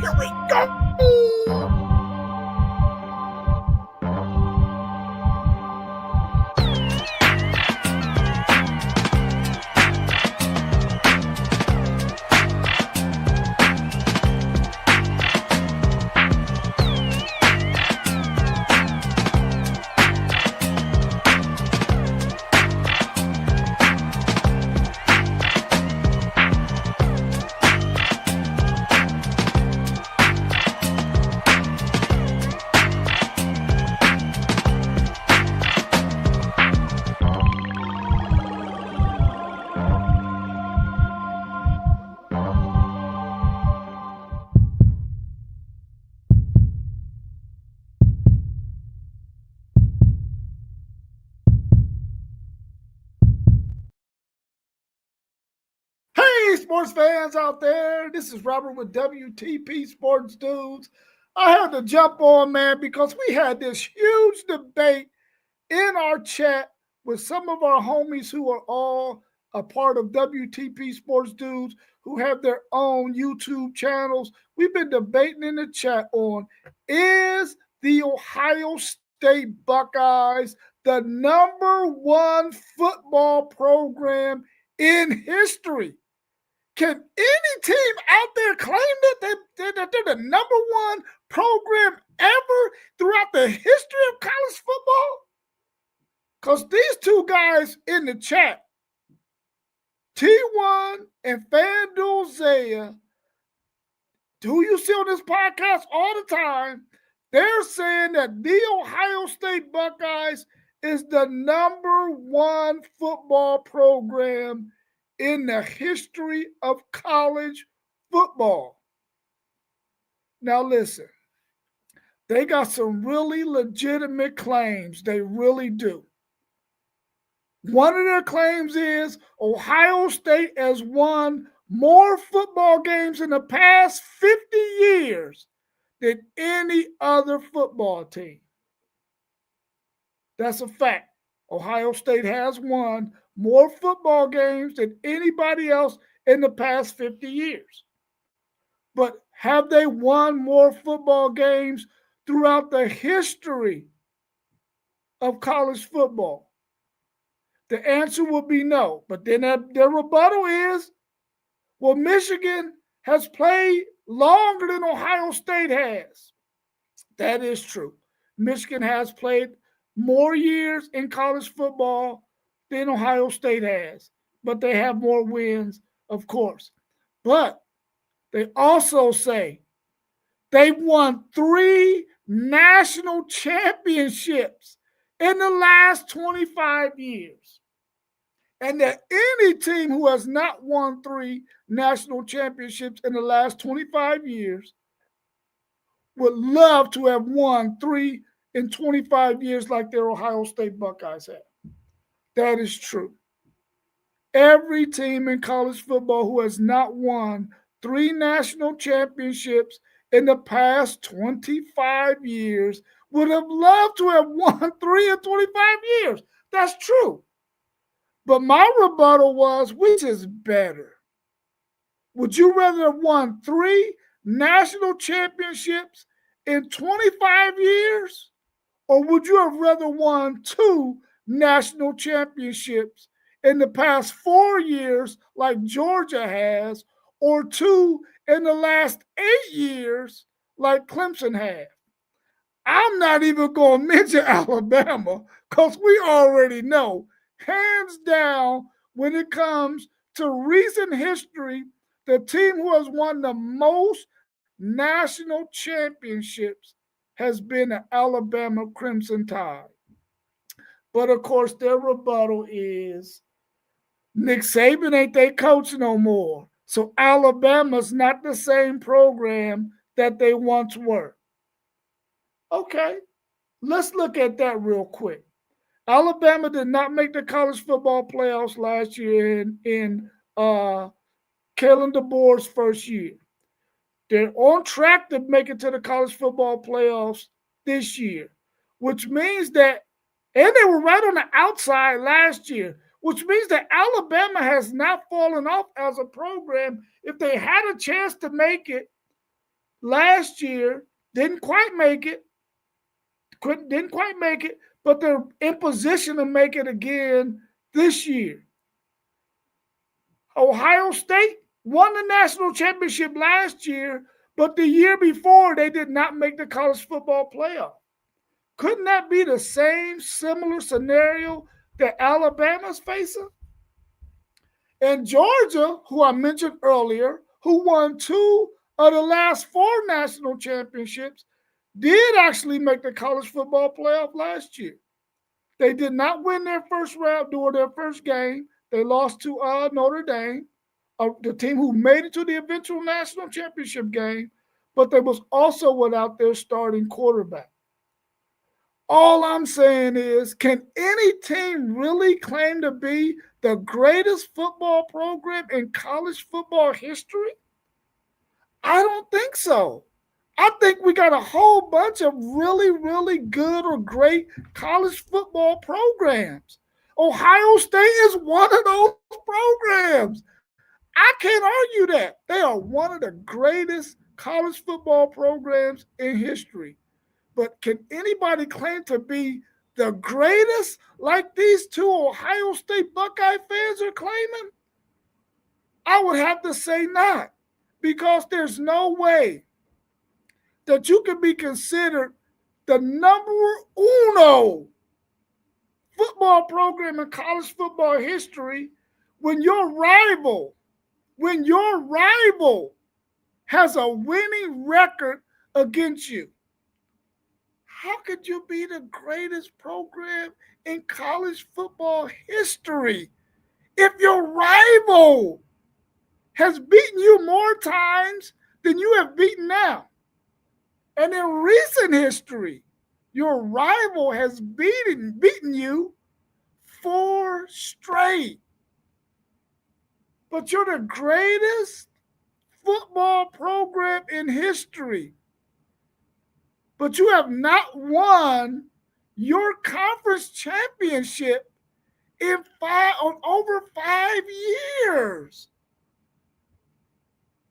Here we go. Hey, sports fans out there. This is Robert with WTP Sports Dudes. I had to jump on, man, because we had this huge debate in our chat with some of our homies who are all a part of WTP Sports Dudes who have their own YouTube channels. We've been debating in the chat on, is the Ohio State Buckeyes the number one football program in history? Can any team out there claim that they're the number one program ever throughout the history of college football? Because these two guys in the chat, T1 and FanDuel Zaya, who you see on this podcast all the time, they're saying that the Ohio State Buckeyes is the number one football program in the history of college football. Now listen, they got some really legitimate claims. They really do. One of their claims is Ohio State has won more football games in the past 50 years than any other football team. That's a fact. Ohio State has won more football games than anybody else in the past 50 years. But have they won more football games throughout the history of college football? The answer will be no. But then their rebuttal is, well, Michigan has played longer than Ohio State has. That is true. Michigan has played more years in college football than Ohio State has, but they have more wins, of course. But they also say they've won 3 national championships in the last 25 years. And that any team who has not won 3 national championships in the last 25 years would love to have won 3 in 25 years like their Ohio State Buckeyes have. That is true. Every team in college football who has not won 3 national championships in the past 25 years would have loved to have won 3 in 25 years. That's true. But my rebuttal was, which is better? Would you rather have won 3 national championships in 25 years? Or would you have rather won 2 national championships in the past 4 years like Georgia has, or 2 in the last 8 years like Clemson has? I'm not even going to mention Alabama because we already know, hands down, when it comes to recent history, the team who has won the most national championships has been the Alabama Crimson Tide. But of course, their rebuttal is Nick Saban ain't their coach no more. So Alabama's not the same program that they once were. Okay, let's look at that real quick. Alabama did not make the college football playoffs last year in Kalen DeBoer's first year. They're on track to make it to the college football playoffs this year, which means that, and they were right on the outside last year, which means that Alabama has not fallen off as a program. If they had a chance to make it, last year, didn't quite make it, but they're in position to make it again this year. Ohio State won the national championship last year, but the year before they did not make the college football playoff. Couldn't that be the same similar scenario that Alabama's facing? And Georgia, who I mentioned earlier, who won 2 of the last 4 national championships, did actually make the college football playoff last year. They did not win their first round during their first game. They lost to Notre Dame, the team who made it to the eventual national championship game, but they was also without their starting quarterback. All I'm saying is, can any team really claim to be the greatest football program in college football history? I don't think so. I think we got a whole bunch of really, really good or great college football programs. Ohio State is one of those programs. I can't argue that. They are one of the greatest college football programs in history. But can anybody claim to be the greatest like these 2 Ohio State Buckeye fans are claiming? I would have to say not, because there's no way that you can be considered the number uno football program in college football history when your rival has a winning record against you. How could you be the greatest program in college football history if your rival has beaten you more times than you have beaten now? And in recent history, your rival has beaten you 4 straight. But you're the greatest football program in history. But you have not won your conference championship in over 5 years.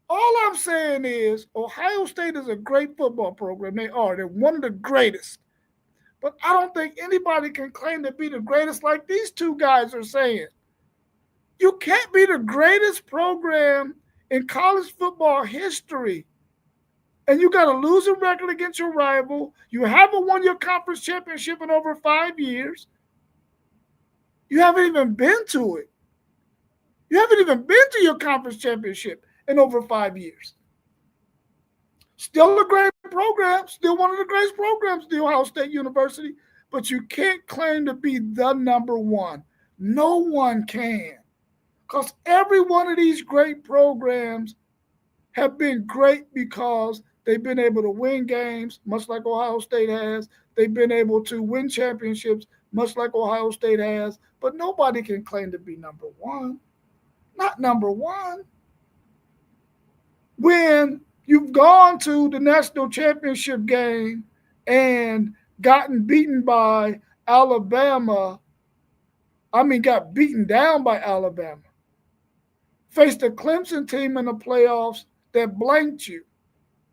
All I'm saying is Ohio State is a great football program. They are. They're one of the greatest. But I don't think anybody can claim to be the greatest like these 2 guys are saying. You can't be the greatest program in college football history, and you got a losing record against your rival. You haven't won your conference championship in over 5 years. You haven't even been to it. You haven't even been to your conference championship in over 5 years. Still a great program, still one of the greatest programs, the Ohio State University, but you can't claim to be the number one. No one can. Because every one of these great programs have been great because they've been able to win games, much like Ohio State has. They've been able to win championships, much like Ohio State has. But nobody can claim to be number one. Not number one. When you've gone to the national championship game and gotten beaten by Alabama, got beaten down by Alabama, faced a Clemson team in the playoffs that blanked you.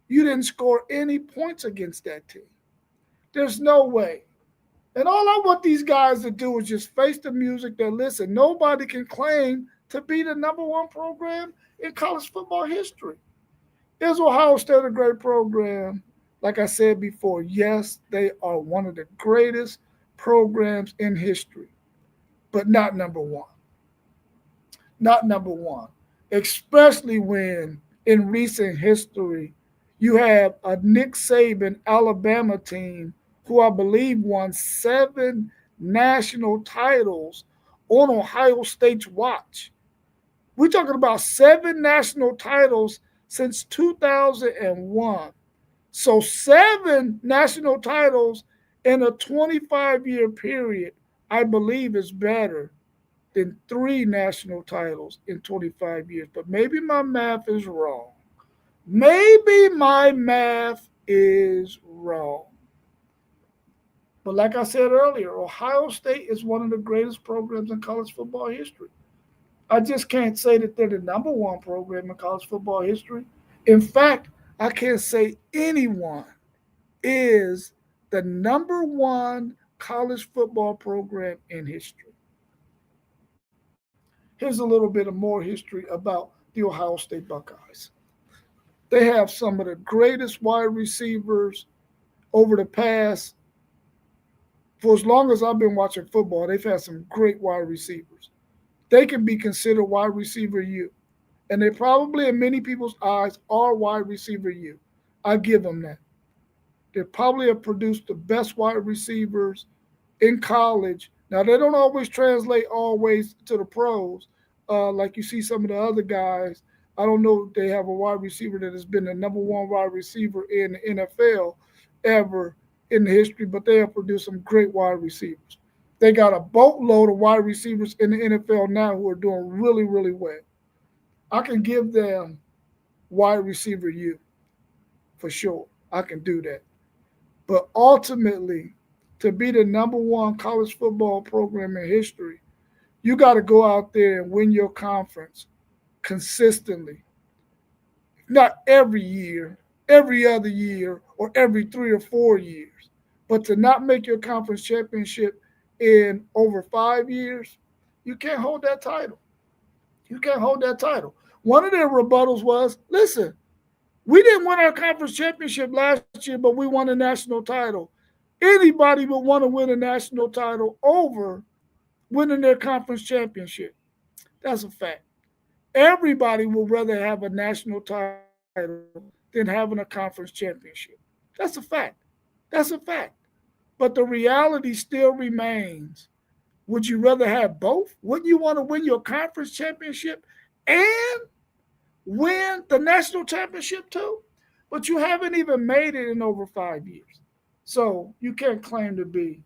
You didn't score any points against that team. There's no way. And all I want these guys to do is just face the music. That listen, nobody can claim to be the number one program in college football history. Is Ohio State a great program? Like I said before, yes, they are one of the greatest programs in history, but not number one. Not number one, especially when in recent history you have a Nick Saban Alabama team who I believe won 7 national titles on Ohio State's watch. We're talking about 7 national titles since 2001. So 7 national titles in a 25-year period, I believe, is better than 3 national titles in 25 years. But maybe my math is wrong. Maybe my math is wrong. But like I said earlier, Ohio State is one of the greatest programs in college football history. I just can't say that they're the number one program in college football history. In fact, I can't say anyone is the number one college football program in history. Here's a little bit of more history about the Ohio State Buckeyes. They have some of the greatest wide receivers over the past, for as long as I've been watching football, they've had some great wide receivers. They can be considered wide receiver U. And they probably, in many people's eyes, are wide receiver U. I give them that. They probably have produced the best wide receivers in college. Now, they don't always translate always to the pros. Like you see some of the other guys. I don't know if they have a wide receiver that has been the number one wide receiver in the NFL ever in the history, but they have produced some great wide receivers. They got a boatload of wide receivers in the NFL now who are doing really, really well. I can give them wide receiver U for sure. I can do that. But ultimately, to be the number one college football program in history, you got to go out there and win your conference consistently. Not every year, every other year, or every 3 or 4 years. But to not make your conference championship in over 5 years, you can't hold that title. You can't hold that title. One of their rebuttals was, listen, we didn't win our conference championship last year, but we won a national title. Anybody would want to win a national title over winning their conference championship. That's a fact. Everybody would rather have a national title than having a conference championship. That's a fact. That's a fact. But the reality still remains. Would you rather have both? Wouldn't you want to win your conference championship and win the national championship too? But you haven't even made it in over 5 years. So you can't claim to be.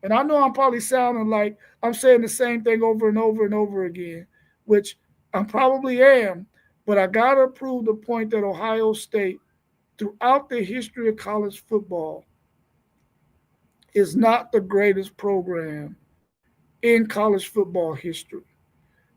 And I know I'm probably sounding like I'm saying the same thing over and over and over again, which I probably am, but I got to prove the point that Ohio State, throughout the history of college football, is not the greatest program in college football history.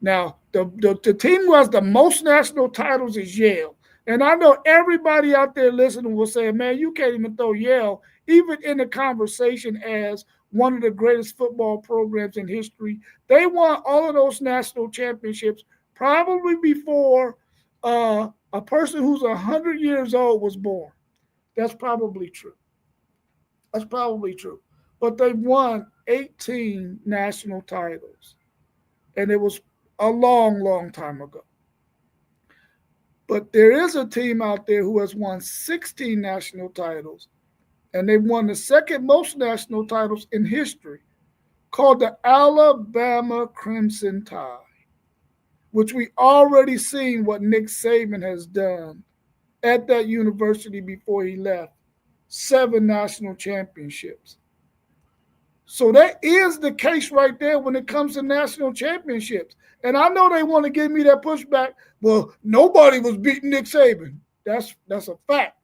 Now, the team who has the most national titles is Yale. And I know everybody out there listening will say, man, you can't even throw Yale even in the conversation as one of the greatest football programs in history. They won all of those national championships probably before a person who's 100 years old was born. That's probably true. That's probably true. But they won 18 national titles. And it was a long, long time ago. But there is a team out there who has won 16 national titles, and they've won the second most national titles in history, called the Alabama Crimson Tide, which we already seen what Nick Saban has done at that university before he left. 7 national championships. So that is the case right there when it comes to national championships. And I know they want to give me that pushback. Well, nobody was beating Nick Saban. That's a fact.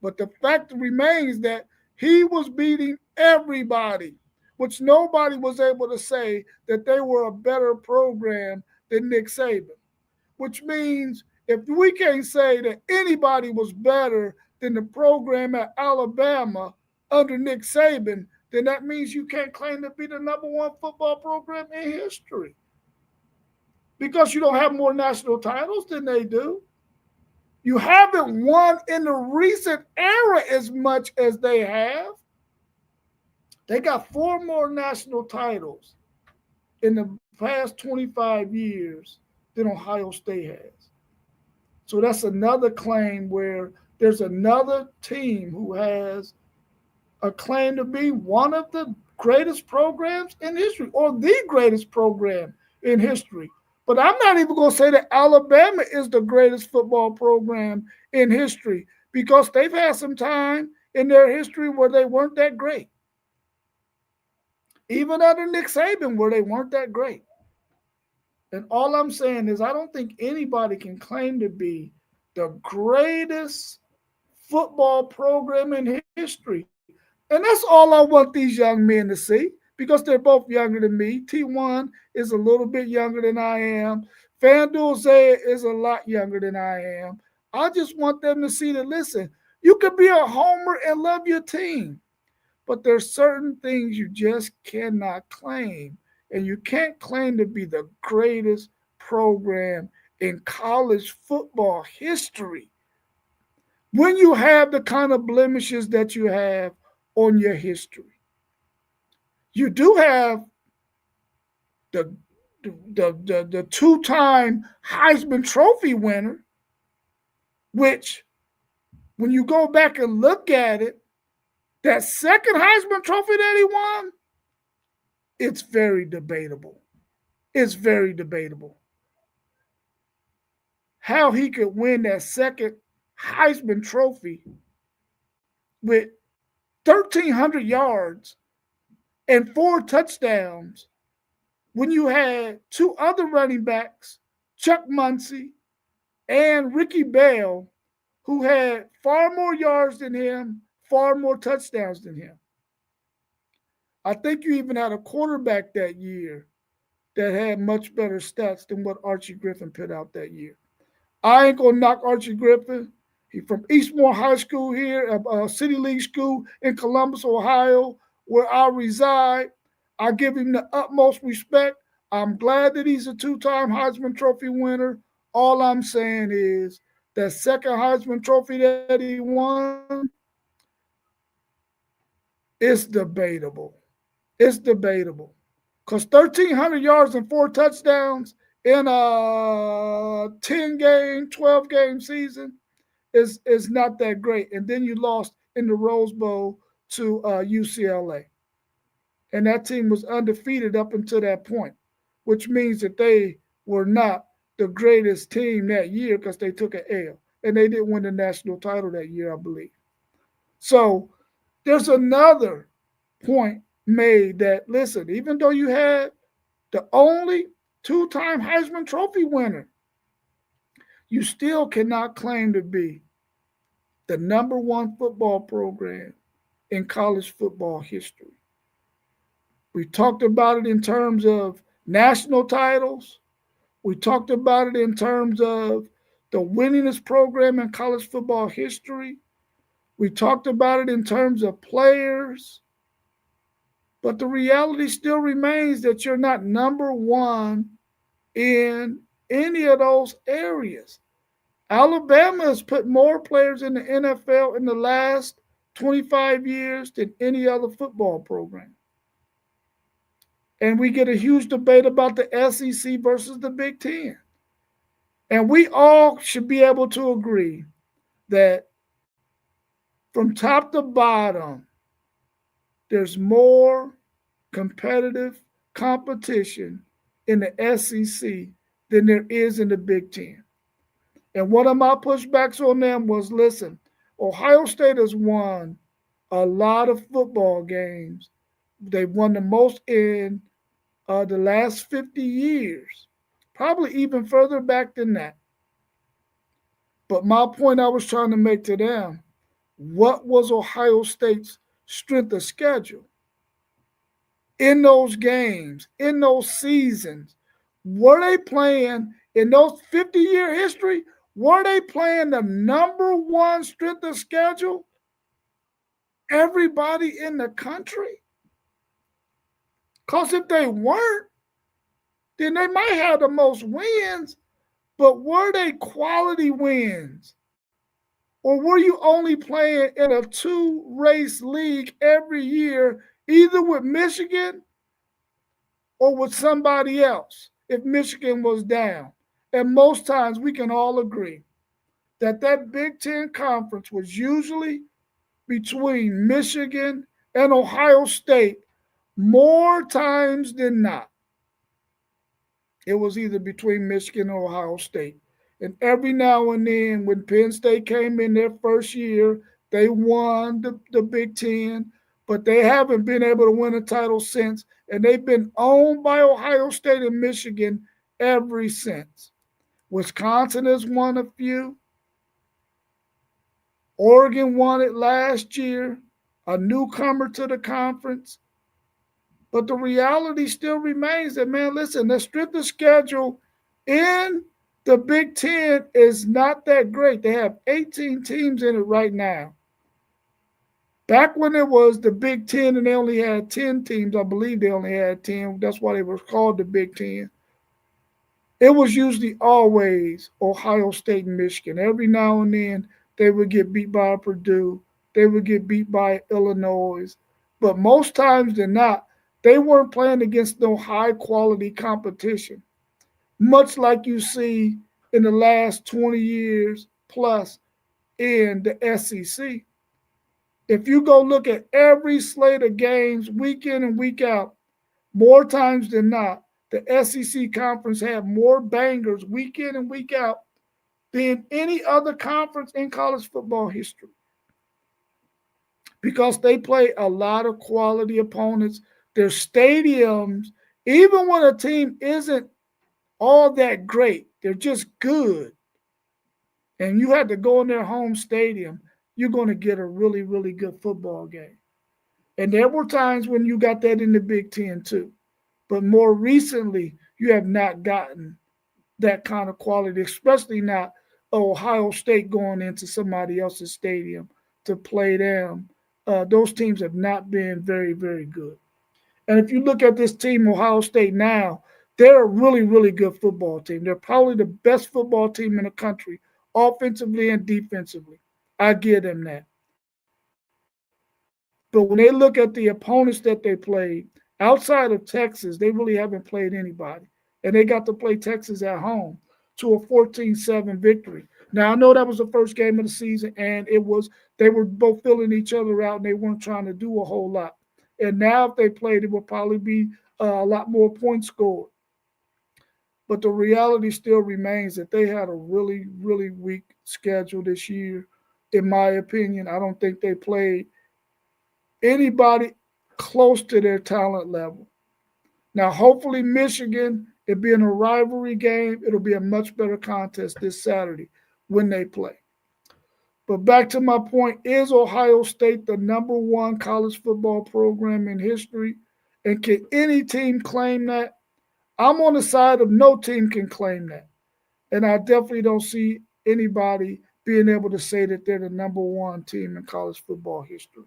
But the fact remains that he was beating everybody, which nobody was able to say that they were a better program than Nick Saban. Which means if we can't say that anybody was better than the program at Alabama under Nick Saban, then that means you can't claim to be the number one football program in history. Because you don't have more national titles than they do. You haven't won in the recent era as much as they have. They got 4 more national titles in the past 25 years than Ohio State has. So that's another claim where there's another team who has a claim to be one of the greatest programs in history or the greatest program in history. But I'm not even going to say that Alabama is the greatest football program in history because they've had some time in their history where they weren't that great. Even under Nick Saban, where they weren't that great. And all I'm saying is I don't think anybody can claim to be the greatest football program in history. And that's all I want these young men to see because they're both younger than me. T1 is a little bit younger than I am. FanDuel Zay is a lot younger than I am. I just want them to see that, listen, you could be a homer and love your team, but there's certain things you just cannot claim. And you can't claim to be the greatest program in college football history when you have the kind of blemishes that you have on your history. You do have the the two-time Heisman Trophy winner, which when you go back and look at it, that second Heisman Trophy that he won, it's very debatable. It's very debatable how he could win that second Heisman Trophy with 1,300 yards and 4 touchdowns when you had two other running backs, Chuck Muncie and Ricky Bell, who had far more yards than him, far more touchdowns than him. I think you even had a quarterback that year that had much better stats than what Archie Griffin put out that year. I ain't gonna knock Archie Griffin. He's from Eastmore High School here, a City League school in Columbus, Ohio, where I reside. I give him the utmost respect. I'm glad that he's a two-time Heisman Trophy winner. All I'm saying is that second Heisman Trophy that he won, it's debatable. It's debatable. Because 1,300 yards and 4 touchdowns in a 10-game, 12-game season is not that great. And then you lost in the Rose Bowl to UCLA. And that team was undefeated up until that point, which means that they were not the greatest team that year because they took an L. And they didn't win the national title that year, I believe. So there's another point made that, listen, even though you had the only two-time Heisman Trophy winner, you still cannot claim to be the number one football program in college football history. We talked about it in terms of national titles. We talked about it in terms of the winningest program in college football history. We talked about it in terms of players. But the reality still remains that you're not number one in any of those areas. Alabama has put more players in the NFL in the last 25 years than any other football program. And we get a huge debate about the SEC versus the Big Ten. And we all should be able to agree that from top to bottom, there's more competitive competition in the SEC than there is in the Big Ten. And one of my pushbacks on them was, listen, Ohio State has won a lot of football games. They've won the most in the last 50 years, probably even further back than that. But my point I was trying to make to them, what was Ohio State's strength of schedule? In those games, in those seasons, were they playing in those 50-year history? Were they playing the number one strength of schedule? Everybody in the country? Because if they weren't, then they might have the most wins, but were they quality wins? Or were you only playing in a two-race league every year, either with Michigan or with somebody else, if Michigan was down? And most times we can all agree that that Big Ten conference was usually between Michigan and Ohio State more times than not. It was either between Michigan or Ohio State. And every now and then, when Penn State came in their first year, they won the Big Ten, but they haven't been able to win a title since. And they've been owned by Ohio State and Michigan ever since. Wisconsin has won a few. Oregon won it last year, a newcomer to the conference. But the reality still remains that, man, listen, the strength of schedule in The Big Ten is not that great. They have 18 teams in it right now. Back when it was the Big Ten and they only had 10 teams, I believe they only had 10. That's why they were called the Big Ten. It was usually always Ohio State and Michigan. Every now and then they would get beat by Purdue. They would get beat by Illinois. But most times than not, they weren't playing against no high quality competition, much like you see in the last 20 years plus in the SEC. If you go look at every slate of games week in and week out, more times than not, the SEC conference had more bangers week in and week out than any other conference in college football history because they play a lot of quality opponents. Their stadiums, even when a team isn't all that great, they're just good. And you had to go in their home stadium, you're going to get a really, really good football game. And there were times when you got that in the Big Ten too. But more recently, you have not gotten that kind of quality, especially not Ohio State going into somebody else's stadium to play them. Those teams have not been very, very good. And if you look at this team, Ohio State now, they're a really, really good football team. They're probably the best football team in the country, offensively and defensively. I give them that. But when they look at the opponents that they played, outside of Texas, they really haven't played anybody. And they got to play Texas at home to a 14-7 victory. Now, I know that was the first game of the season, and they were both filling each other out, and they weren't trying to do a whole lot. And now if they played, it would probably be a lot more points scored. But the reality still remains that they had a really, really weak schedule this year, in my opinion. I don't think they played anybody close to their talent level. Now, hopefully, Michigan, it being a rivalry game, it'll be a much better contest this Saturday when they play. But back to my point, is Ohio State the number one college football program in history? And can any team claim that? I'm on the side of no team can claim that. And I definitely don't see anybody being able to say that they're the number one team in college football history.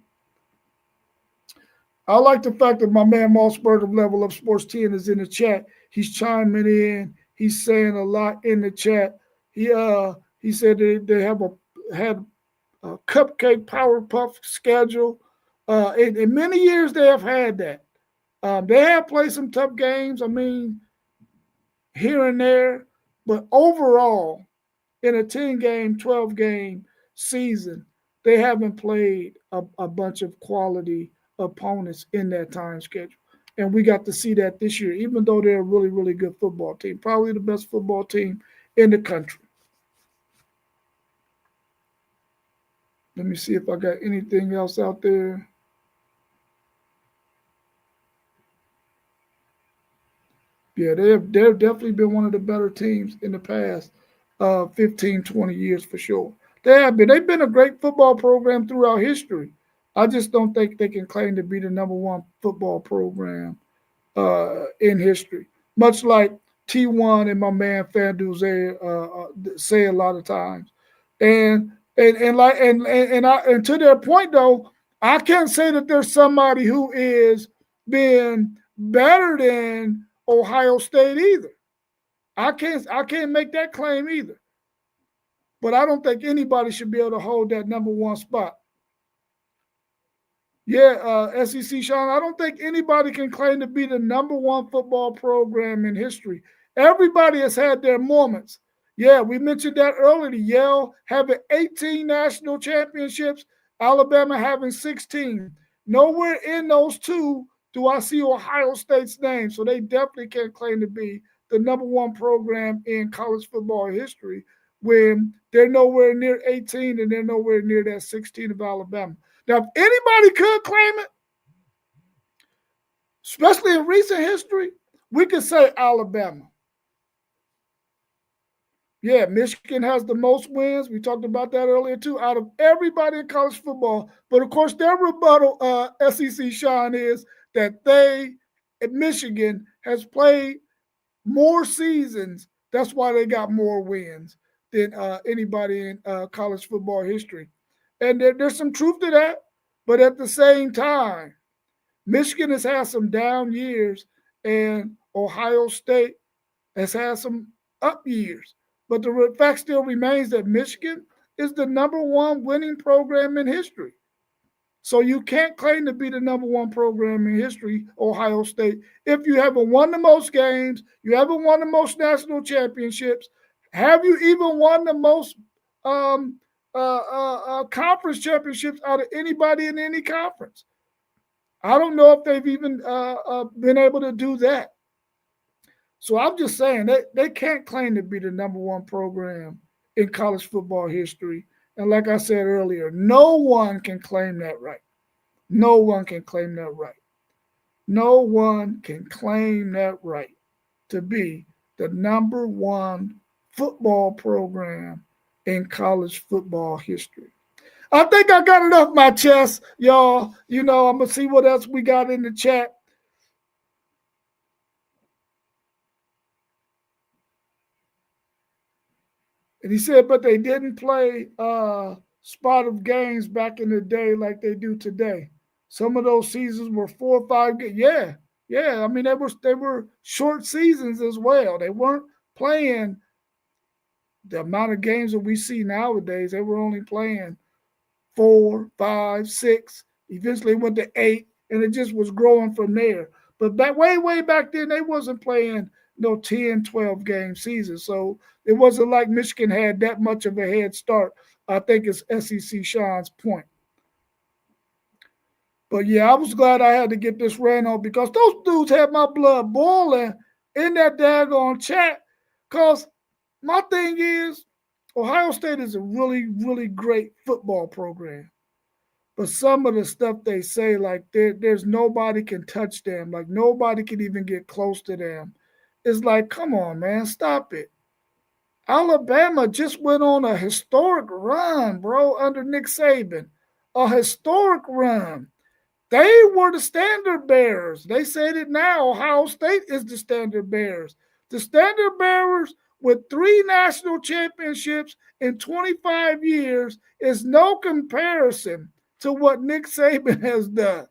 I like the fact that my man Mossberg of Level Up Sports 10 is in the chat. He's chiming in. He's saying a lot in the chat. He said they had a cupcake power puff schedule. In many years they have had that. They have played some tough games. I mean, here and there, but overall, in a 10-game, 12-game season, they haven't played a bunch of quality opponents in that time schedule. And we got to see that this year, even though they're a really, really good football team, probably the best football team in the country. Let me see if I got anything else out there. Yeah, they've definitely been one of the better teams in the past 15, 20 years for sure. They've been a great football program throughout history. I just don't think they can claim to be the number one football program in history. Much like T1 and my man Fandu say a lot of times. And to their point though, I can't say that there's somebody who is being better than Ohio State either. I can't make that claim either. But I don't think anybody should be able to hold that number one spot. Yeah, SEC Sean, I don't think anybody can claim to be the number one football program in history. Everybody has had their moments. Yeah, we mentioned that earlier. Yale having 18 national championships, Alabama having 16. Nowhere in those two do I see Ohio State's name. So they definitely can't claim to be the number one program in college football history when they're nowhere near 18 and they're nowhere near that 16 of Alabama. Now, if anybody could claim it, especially in recent history, we could say Alabama. Yeah, Michigan has the most wins. We talked about that earlier too, out of everybody in college football. But of course, their rebuttal, SEC Sean, is that Michigan has played more seasons That's why they got more wins than anybody in college football history. And there's some truth to that. But at the same time, Michigan has had some down years, and Ohio State has had some up years. But the fact still remains that Michigan is the number one winning program in history. So you can't claim to be the number one program in history, Ohio State, if you haven't won the most games, you haven't won the most national championships. Have you even won the most um, conference championships out of anybody in any conference? I don't know if they've even been able to do that. So I'm just saying they can't claim to be the number one program in college football history. And like I said earlier, no one can claim that right. No one can claim that right. No one can claim that right to be the number one football program in college football history. I think I got it off my chest, y'all. I'm going to see what else we got in the chat. And he said, but they didn't play spot of games back in the day like they do today. Some of those seasons were 4 or 5 games. Yeah. I mean, they were short seasons as well. They weren't playing the amount of games that we see nowadays. They were only playing 4, 5, 6. Eventually went to 8, and it just was growing from there. But way back then, they wasn't playing 10, 12 game seasons. So it wasn't like Michigan had that much of a head start. I think it's SEC Sean's point. But yeah, I was glad I had to get this ran on because those dudes had my blood boiling in that daggone chat. Because my thing is, Ohio State is a really, really great football program. But some of the stuff they say, like there's nobody can touch them. Like nobody can even get close to them. It's like, come on, man, stop it. Alabama just went on a historic run, bro, under Nick Saban. A historic run. They were the standard bearers. They said it now. Ohio State is the standard bearers. The standard bearers with 3 national championships in 25 years is no comparison to what Nick Saban has done.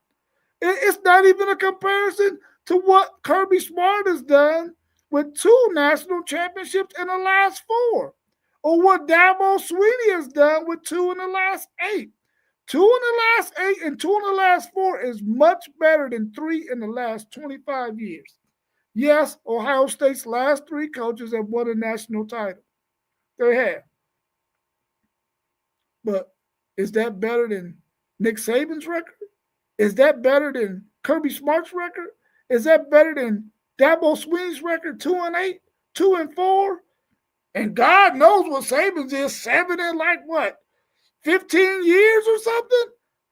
It's not even a comparison to what Kirby Smart has done with 2 national championships in the last 4, or what Dabo Swinney has done with 2 in the last 8. 2 in the last 8 and 2 in the last 4 is much better than 3 in the last 25 years. Yes, Ohio State's last 3 coaches have won a national title. They have. But is that better than Nick Saban's record? Is that better than Kirby Smart's record? Is that better than Dabo Swinney's record, 2-8, 2-4? And God knows what Saban's is, 7 in 15 years or something?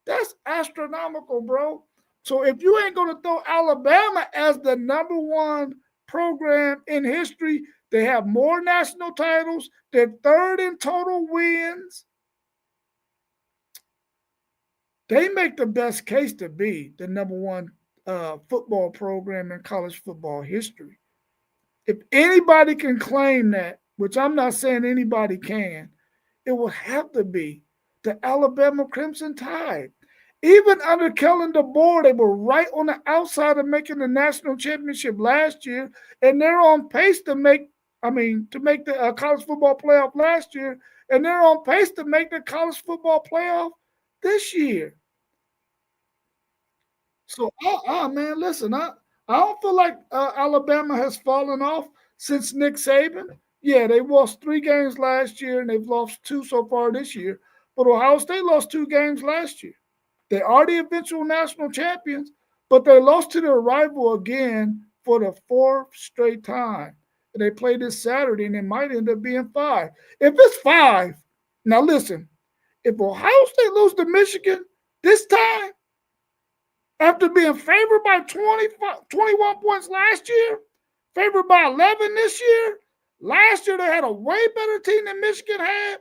That's astronomical, bro. So if you ain't going to throw Alabama as the number one program in history, they have more national titles. They're 3rd in total wins. They make the best case to be the number one football program in college football history. If anybody can claim that, which I'm not saying anybody can, it will have to be the Alabama Crimson Tide. Even under Kellen DeBoer, they were right on the outside of making the national championship last year, and they're on pace to make the college football playoff last year, and they're on pace to make the college football playoff this year. So, man, listen, I don't feel like Alabama has fallen off since Nick Saban. Yeah, they lost 3 games last year, and they've lost 2 so far this year. But Ohio State lost 2 games last year. They are the eventual national champions, but they lost to their rival again for the 4th straight time. And they play this Saturday, and it might end up being 5. If it's 5, now listen, if Ohio State loses to Michigan this time, after being favored by 21 points last year, favored by 11 this year, last year they had a way better team than Michigan had.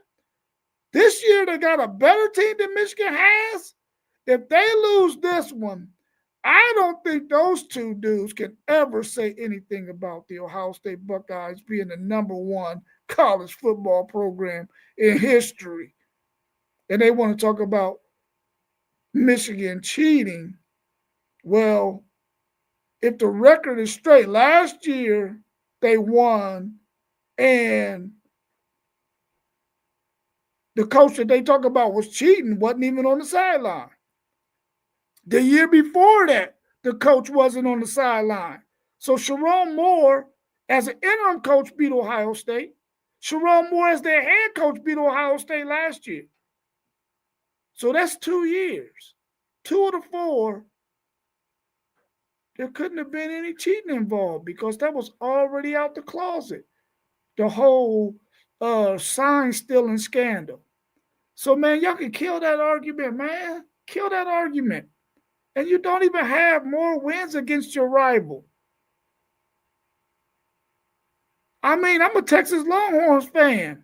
This year they got a better team than Michigan has. If they lose this one, I don't think those two dudes can ever say anything about the Ohio State Buckeyes being the #1 college football program in history. And they want to talk about Michigan cheating. Well, if the record is straight, last year they won, and the coach that they talk about was cheating, wasn't even on the sideline. The year before that, the coach wasn't on the sideline. So Sherrone Moore, as an interim coach, beat Ohio State. Sherrone Moore, as their head coach, beat Ohio State last year. So that's 2 years. 2 of the 4, there couldn't have been any cheating involved because that was already out the closet. The whole sign stealing scandal. So, man, y'all can kill that argument, man. Kill that argument. And you don't even have more wins against your rival. I mean, I'm a Texas Longhorns fan,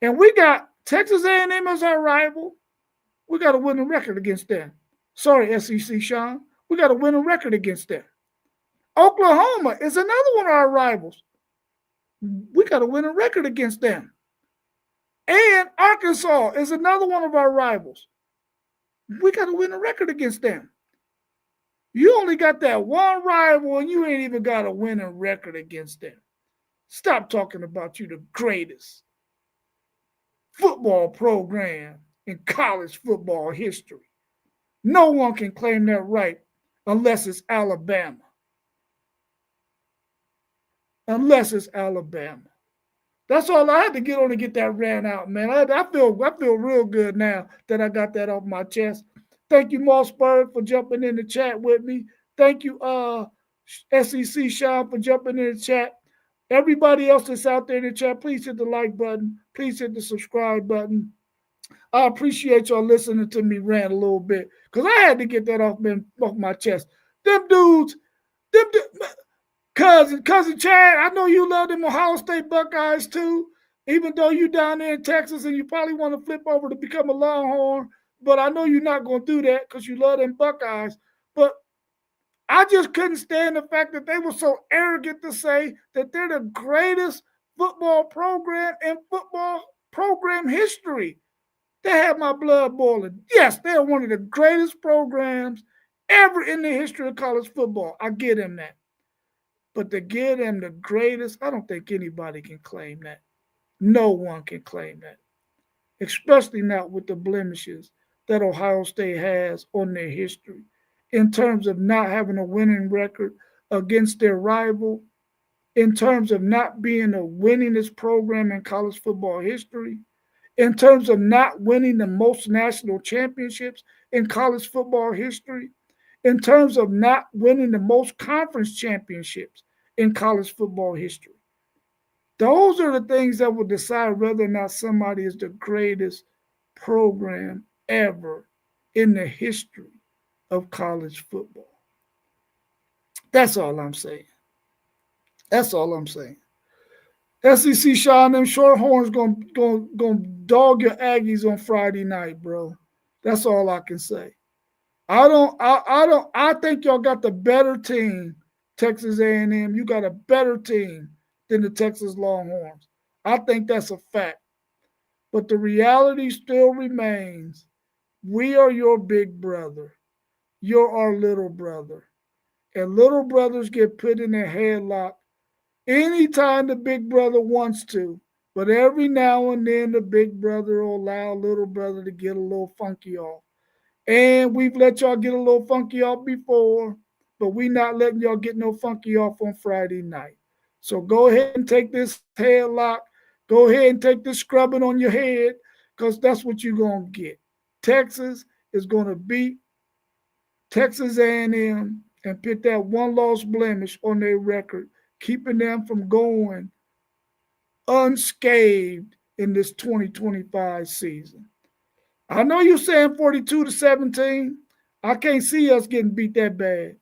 and we got Texas A&M as our rival. We got a winning record against them. Sorry, SEC, Sean. We got a winning record against them. Oklahoma is another one of our rivals. We got a winning record against them. And Arkansas is another one of our rivals. We got to win a record against them. You only got that one rival, and you ain't even got a winning record against them. Stop talking about you the greatest football program in college football history. No one can claim that right unless it's Alabama. Unless it's Alabama. That's all I had to get on to get that rant out, man. I feel real good now that I got that off my chest. Thank you, Mossberg, for jumping in the chat with me. Thank you, SEC Sean, for jumping in the chat. Everybody else that's out there in the chat, please hit the like button. Please hit the subscribe button. I appreciate y'all listening to me rant a little bit because I had to get that off my chest. Them dudes, Cousin Chad, I know you love them Ohio State Buckeyes too, even though you down there in Texas and you probably want to flip over to become a Longhorn, but I know you're not going to do that because you love them Buckeyes. But I just couldn't stand the fact that they were so arrogant to say that they're the greatest football program in football program history. They had my blood boiling. Yes, they're one of the greatest programs ever in the history of college football. I give them that. But to give them the greatest, I don't think anybody can claim that. No one can claim that, especially not with the blemishes that Ohio State has on their history in terms of not having a winning record against their rival, in terms of not being the winningest program in college football history, in terms of not winning the most national championships in college football history, in terms of not winning the most conference championships in college football history. Those are the things that will decide whether or not somebody is the greatest program ever in the history of college football. That's all I'm saying. That's all I'm saying. SEC Sean, them Shorthorns gonna dog your Aggies on Friday night, bro. That's all I can say. I think y'all got the better team, Texas A&M. You got a better team than the Texas Longhorns. I think that's a fact. But the reality still remains. We are your big brother. You're our little brother. And little brothers get put in a headlock anytime the big brother wants to. But every now and then the big brother will allow little brother to get a little funky off. And we've let y'all get a little funky off before, but we not letting y'all get no funky off on Friday night. So go ahead and take this headlock. Go ahead and take this scrubbing on your head because that's what you're going to get. Texas is going to beat Texas A&M and put that one loss blemish on their record, keeping them from going unscathed in this 2025 season. I know you're saying 42-17. I can't see us getting beat that bad.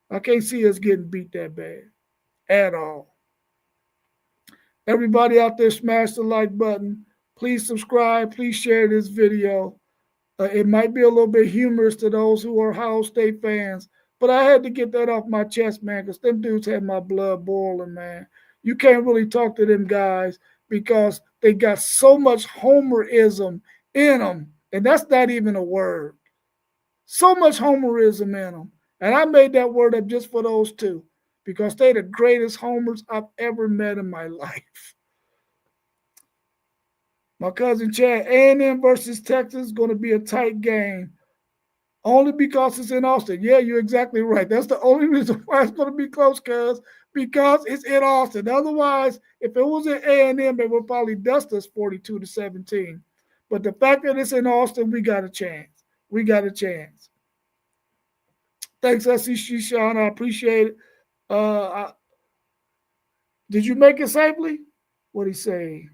I can't see us getting beat that bad at all. Everybody out there, smash the like button. Please subscribe. Please share this video. It might be a little bit humorous to those who are Ohio State fans, But I had to get that off my chest, man, because them dudes had my blood boiling, man. You can't really talk to them guys because they got so much homerism in them. And that's not even a word. So much homerism in them. And I made that word up just for those two because they're the greatest homers I've ever met in my life. My cousin Chad, A&M versus Texas is going to be a tight game. Only because it's in Austin. Yeah, you're exactly right. That's the only reason why it's going to be close, because it's in Austin. Otherwise, if it was in A&M, they would probably dust us 42-17. But the fact that it's in Austin, we got a chance. We got a chance. Thanks, SEC Sean. I appreciate it. Did you make it safely? What'd he say?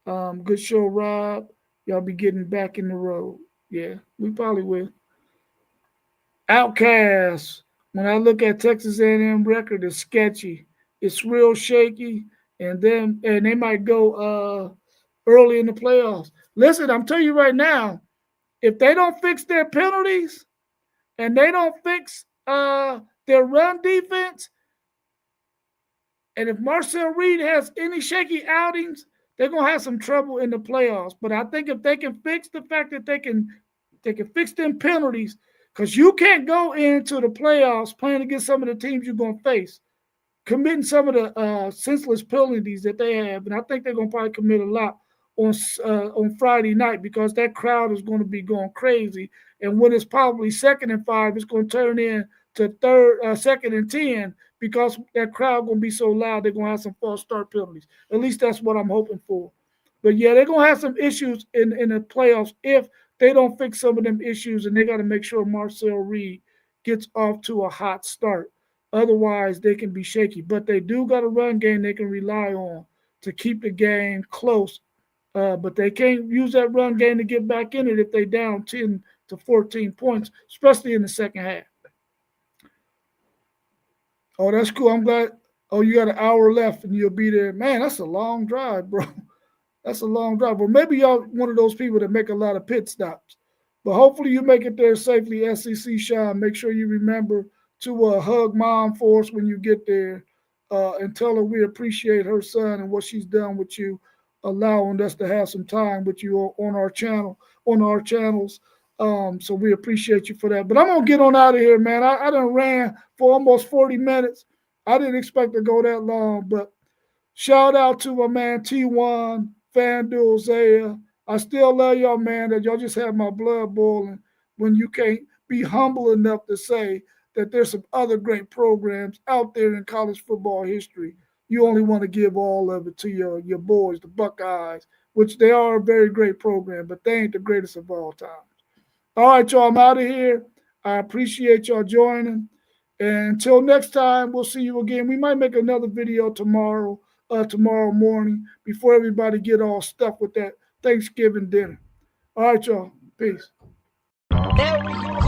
Good show, Rob. Y'all be getting back in the road. Yeah, we probably will. Outcast. When I look at Texas A&M record, it's sketchy. It's real shaky, and they might go early in the playoffs. Listen, I'm telling you right now, if they don't fix their penalties and they don't fix their run defense, and if Marcel Reed has any shaky outings, they're gonna have some trouble in the playoffs. But I think if they can fix the fact that they can fix them penalties, because you can't go into the playoffs playing against some of the teams you're going to face, committing some of the senseless penalties that they have. And I think they're going to probably commit a lot on Friday night because that crowd is going to be going crazy. And when it's probably 2nd and 5, it's going to turn in to 2nd and 10 because that crowd going to be so loud, they're going to have some false start penalties. At least that's what I'm hoping for. But yeah, they're going to have some issues in the playoffs if they don't fix some of them issues, and they got to make sure Marcel Reed gets off to a hot start. Otherwise, they can be shaky. But they do got a run game they can rely on to keep the game close. But they can't use that run game to get back in it if they down 10 to 14 points, especially in the second half. Oh, that's cool. I'm glad. Oh, you got an hour left and you'll be there. Man, that's a long drive, bro. That's a long drive. Or maybe y'all one of those people that make a lot of pit stops. But hopefully you make it there safely, SEC Sean. Make sure you remember to hug Mom for us when you get there and tell her we appreciate her son and what she's done with you, allowing us to have some time with you on our channels. So we appreciate you for that. But I'm going to get on out of here, man. I done ran for almost 40 minutes. I didn't expect to go that long, but shout out to my man T1, FanDuel, Zaya. I still love y'all, man, that y'all just have my blood boiling when you can't be humble enough to say that there's some other great programs out there in college football history. You only want to give all of it to your boys, the Buckeyes, which they are a very great program, but they ain't the greatest of all time. All right, y'all, I'm out of here. I appreciate y'all joining. And until next time, we'll see you again. We might make another video tomorrow morning before everybody get all stuck with that Thanksgiving dinner. All right, y'all. Peace. There we go.